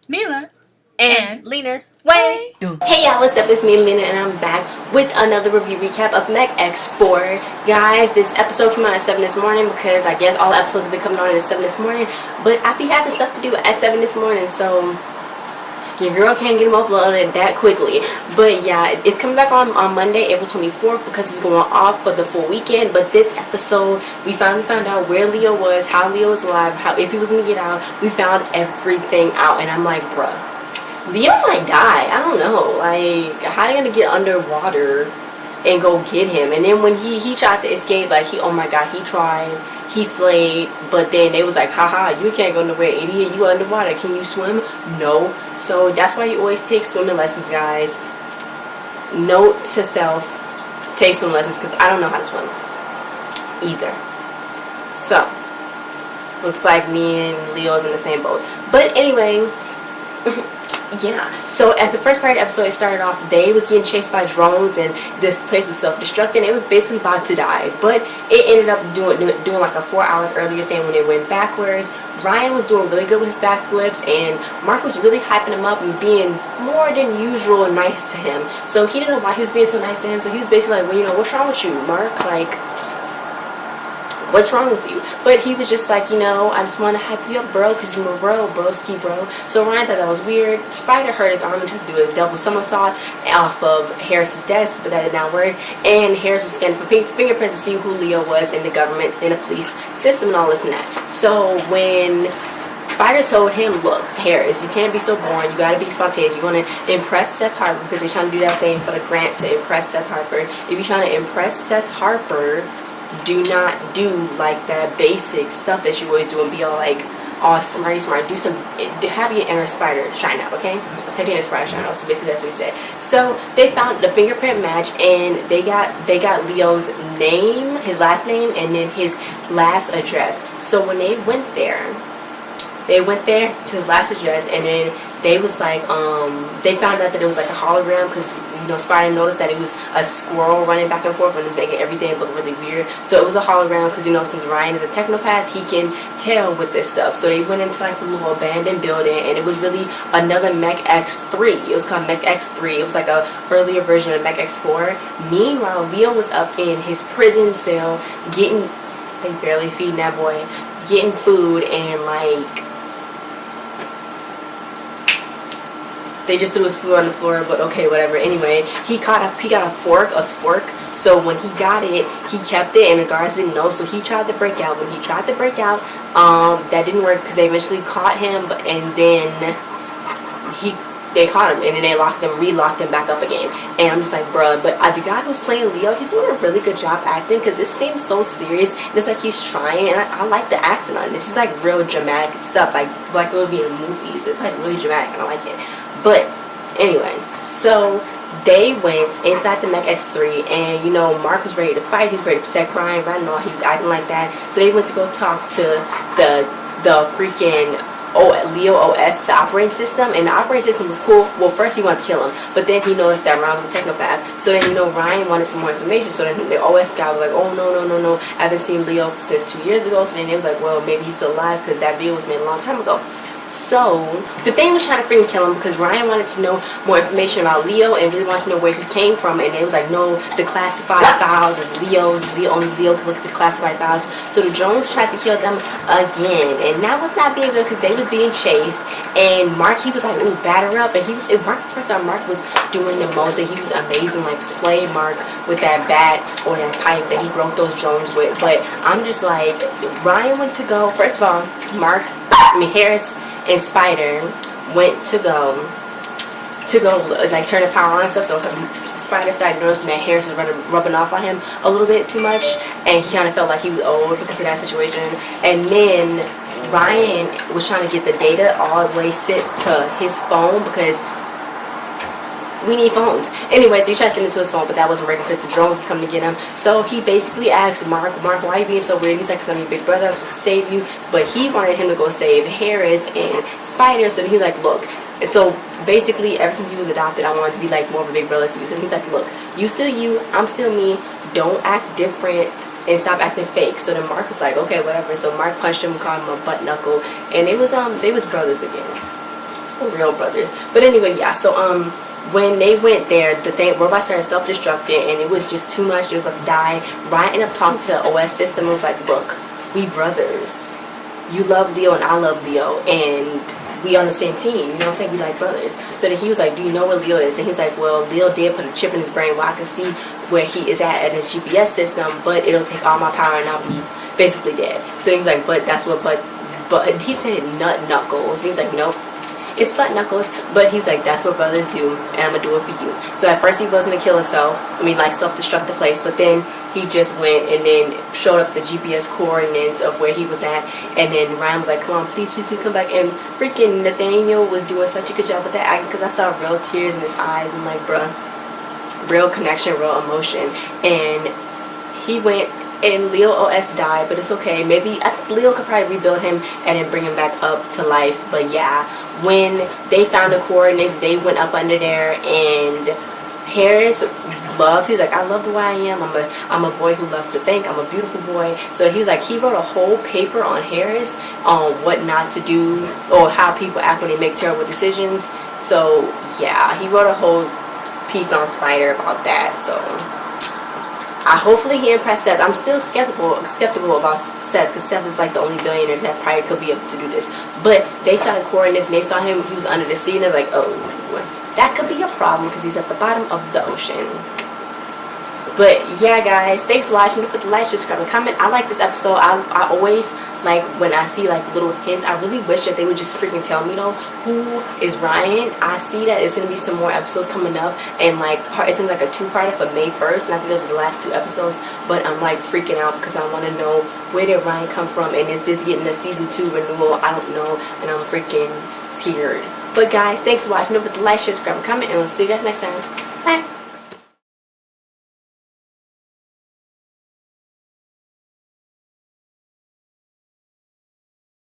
Mila, and Lena's way. Hey y'all, what's up? It's me, Lena, and I'm back with another review recap of Mech X-4. Guys, this episode came out at 7 this morning because I guess all episodes have been coming on at 7 this morning. But I be having stuff to do at 7 this morning, so your girl can't get them uploaded that quickly. But yeah, it's coming back on Monday, April 24th because it's going off for the full weekend. But this episode, we finally found out where Leo was, how Leo was alive, how if he was going to get out. We found everything out, and I'm like, bruh, Leo might die. I don't know. Like, how they gonna get underwater and go get him? And then when he tried to escape, like oh my god, he tried, he slayed, but then they was like, haha, you can't go nowhere, idiot. You underwater. Can you swim? No. So that's why you always take swimming lessons, guys. Note to self: take swimming lessons because I don't know how to swim either. So looks like me and Leo's in the same boat. But anyway. Yeah, so at the first part of the episode, it started off, they was getting chased by drones and this place was self-destructing. It was basically about to die, but it ended up doing like a 4 hours earlier thing when it went backwards. Ryan was doing really good with his backflips, and Mark was really hyping him up and being more than usual nice to him. So he didn't know why he was being so nice to him, so he was basically like, well, you know, what's wrong with you, Mark? Like, what's wrong with you? But he was just like, you know, I just want to hype you up, bro, because you're a bro, broski, bro. So Ryan thought that was weird. Spyder hurt his arm and tried to do his double somersault off of Harris's desk, but that did not work. And Harris was scanning for fingerprints to see who Leo was in the government, in the police system, and all this and that. So when Spyder told him, look, Harris, you can't be so boring. You gotta be spontaneous. You want to impress Seth Harper because they're trying to do that thing for the grant to impress Seth Harper. If you're trying to impress Seth Harper, do not do like that basic stuff that you always do and be all like all smarty smart. Do some, have your inner Spyder shine out, okay? Have your inner Spyder shine out. So basically that's what he said. So they found the fingerprint match, and they got Leo's name, his last name, and then his last address. So when they went there to his last address, and then they was like, they found out that it was like a hologram because, you know, Spyder noticed that it was a squirrel running back and forth and making everything look really weird. So it was a hologram because, you know, since Ryan is a technopath, he can tell with this stuff. So they went into like a little abandoned building, and it was really another Mech X3. It was called Mech X3. It was like a earlier version of Mech X4. Meanwhile, Leo was up in his prison cell getting, they barely feeding that boy, getting food, and like, they just threw his food on the floor, but okay, whatever. Anyway, he got a spork. So when he got it, he kept it, and the guards didn't know. So he tried to break out. When he tried to break out, that didn't work because they eventually caught him. And then they caught him, and then they relocked him back up again. And I'm just like, bruh. But the guy who's playing Leo, he's doing a really good job acting because this seems so serious. And it's like he's trying, and I like the acting on this. It's like real dramatic stuff, like it would be in movies. It's like really dramatic, and I like it. But anyway, so they went inside the Mech X3, and you know, Mark was ready to fight. He was ready to protect Ryan. Ryan, all he was acting like that. So they went to go talk to the freaking Leo OS, the operating system, and the operating system was cool. Well, first he wanted to kill him, but then he noticed that Ryan was a technopath. So then, you know, Ryan wanted some more information. So then the OS guy was like, oh no, I haven't seen Leo since 2 years ago. So then they was like, well, maybe he's still alive because that video was made a long time ago. So the thing was trying to freaking kill him because Ryan wanted to know more information about Leo and really wanted to know where he came from, and they was like, no, the classified files is Leo's. Only Leo can look at the classified files. So the drones tried to kill them again, and that was not being good because they was being chased. And Mark, he was like, ooh, batter up, and Mark was doing the most, and he was amazing, like slay Mark with that bat or that pipe that he broke those drones with. But I'm just like, Ryan went to go. First of all, Harris and Spyder went to go like turn the power on and stuff. So Spyder started noticing that Harris was rubbing off on him a little bit too much, and he kind of felt like he was old because of that situation. And then Ryan was trying to get the data all the way sent to his phone because we need phones. Anyway, so he tried to send it to his phone, but that wasn't working because the drones was coming to get him. So he basically asked Mark, why are you being so weird? He's like, because I'm your big brother, I'm supposed to save you. But he wanted him to go save Harris and Spyder. So he's like, look. So basically, ever since he was adopted, I wanted to be like more of a big brother to you. So he's like, look, you still you, I'm still me. Don't act different and stop acting fake. So then Mark was like, okay, whatever. So Mark punched him, called him a butt knuckle, and they was brothers again. real brothers. But anyway, yeah, so when they went there, the robot started self-destructing, and it was just too much. They was about to die. Ryan ended up talking to the OS system and was like, look, we brothers. You love Leo and I love Leo, and we on the same team, you know what I'm saying? We like brothers. So then he was like, do you know where Leo is? And he was like, well, Leo did put a chip in his brain where I can see where he is at in his GPS system, but it'll take all my power and I'll be basically dead. So he was like, but that's what, but he said nut knuckles. And he was like, nope, it's butt knuckles. But he's like, that's what brothers do, and I'm gonna do it for you. So at first he was gonna kill himself, like self-destruct the place, but then he just went and then showed up the GPS coordinates of where he was at, and then Ryan was like, come on, please come back. And freaking Nathaniel was doing such a good job with that acting, because I saw real tears in his eyes. I'm like, bruh, real connection, real emotion. And he went, and Leo OS died, but it's okay. Maybe I think Leo could probably rebuild him and then bring him back up to life. But yeah, when they found the coordinates, they went up under there, and Harris loved, he's like, I love the way I am. I'm a boy who loves to think. I'm a beautiful boy. So he was like, he wrote a whole paper on Harris on what not to do, or how people act when they make terrible decisions. So yeah, he wrote a whole piece on Spyder about that. So hopefully he impressed Seth. I'm still skeptical about Seth, because Seth is like the only billionaire that probably could be able to do this. But they started coordinates, and they saw him, he was under the sea, and they're like, oh, that could be a problem because he's at the bottom of the ocean. But yeah, guys, thanks for watching. Don't forget to like, subscribe, and comment. I like this episode. I always like when I see like little hints. I really wish that they would just freaking tell me though who is Ryan. I see that it's gonna be some more episodes coming up, and like it's gonna be like a two-parter for May 1st, and I think those are the last 2 episodes. But I'm like freaking out because I want to know, where did Ryan come from, and is this getting a season 2 renewal? I don't know, and I'm freaking scared. But guys, thanks for watching. Don't forget to like, share, subscribe, and comment, and we'll see you guys next time. Bye.